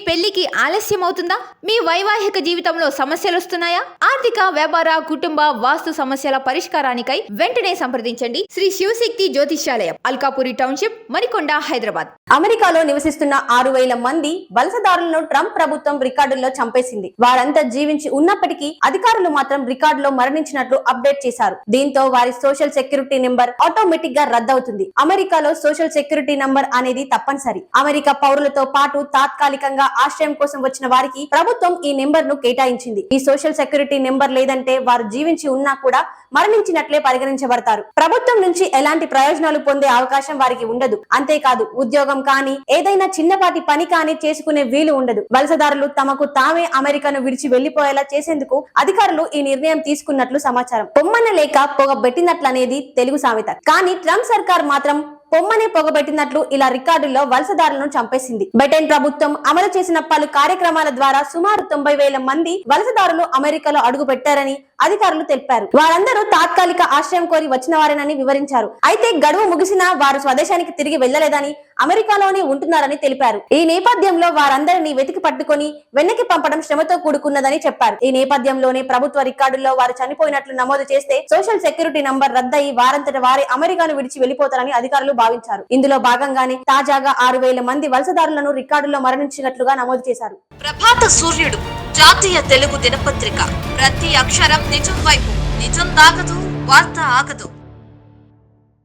పెళ్లికి ఆలస్యం అవుతుందా? మీ వైవాహిక జీవితంలో సమస్యలు వస్తున్నాయా? ఆర్థిక, వ్యాపార, కుటుంబ, వాస్తు సమస్యల పరిష్కారానికై వెంటనే సంప్రదించండి శ్రీ శివశక్తి జ్యోతిష్యాలయం, అల్కాపురి టౌన్షిప్, మణికొండ, హైదరాబాద్. అమెరికాలో నివసిస్తున్న 6,000 మంది వలసదారులను ట్రంప్ ప్రభుత్వం రికార్డుల్లో చంపేసింది. వారంతా జీవించి ఉన్నప్పటికీ అధికారులు మాత్రం రికార్డులో మరణించినట్లు అప్డేట్ చేశారు. దీంతో వారి సోషల్ సెక్యూరిటీ నెంబర్ ఆటోమేటిక్ గా రద్దవుతుంది. అమెరికాలో సోషల్ సెక్యూరిటీ నంబర్ అనేది తప్పనిసరి. అమెరికా పౌరులతో పాటు తాత్కాలికంగా ఆశ్రయం కోసం వచ్చిన వారికి ప్రభుత్వం ఈ నెంబర్ ను కేటాయించింది. ఈ సోషల్ సెక్యూరిటీ నెంబర్ లేదంటే వారు జీవించి ఉన్నా కూడా మరణించినట్లే పరిగణించబడతారు. ప్రభుత్వం నుంచి ఎలాంటి ప్రయోజనాలు పొందే అవకాశం వారికి ఉండదు. అంతేకాదు, ఉద్యోగం కానీ ఏదైనా చిన్నపాటి పని కానీ చేసుకునే వీలు ఉండదు. వలసదారులు తమకు తామే అమెరికాను విడిచి వెళ్లిపోయేలా చేసేందుకు అధికారులు ఈ నిర్ణయం తీసుకున్నట్లు సమాచారం. పొమ్మన లేక పొగబెట్టినట్లనేది తెలుగు సామెత. కానీ ట్రంప్ సర్కార్ మాత్రం పొమ్మనే పొగబెట్టినట్లు ఇలా రికార్డుల్లో వలసదారులను చంపేసింది. బ్రిటన్ ప్రభుత్వం అమలు చేసిన పలు కార్యక్రమాల ద్వారా సుమారు 90,000 మంది వలసదారులు అమెరికాలో అడుగు పెట్టారని అధికారులు తెలిపారు. వారందరూ తాత్కాలిక ఆశ్రయం కోరి వచ్చిన వారేనని వివరించారు. అయితే గడువు ముగిసినా వారు స్వదేశానికి తిరిగి వెళ్లలేదని, అమెరికాలోనే ఉంటున్నారని తెలిపారు. ఈ నేపథ్యంలో వారందరినీ వెతికి పట్టుకొని వెనక్కి పంపడం శ్రమతో కూడుకున్నదని చెప్పారు. ఈ నేపథ్యంలోనే ప్రభుత్వ రికార్డుల్లో వారు చనిపోయినట్లు నమోదు చేస్తే సోషల్ సెక్యూరిటీ నంబర్ రద్దయి వారంతట వారే అమెరికాను విడిచి వెళ్లిపోతారని అధికారులు భావించారు. ఇందులో భాగంగానే తాజాగా 6,000 మంది వలసదారులను రికార్డుల్లో మరణించినట్లుగా నమోదు చేశారు. ప్రభాత సూర్యుడు జాతీయ తెలుగు దినపత్రిక. ప్రతి అక్షరం నిజం వైపు. నిజం దాగదు, వార్త ఆగదు.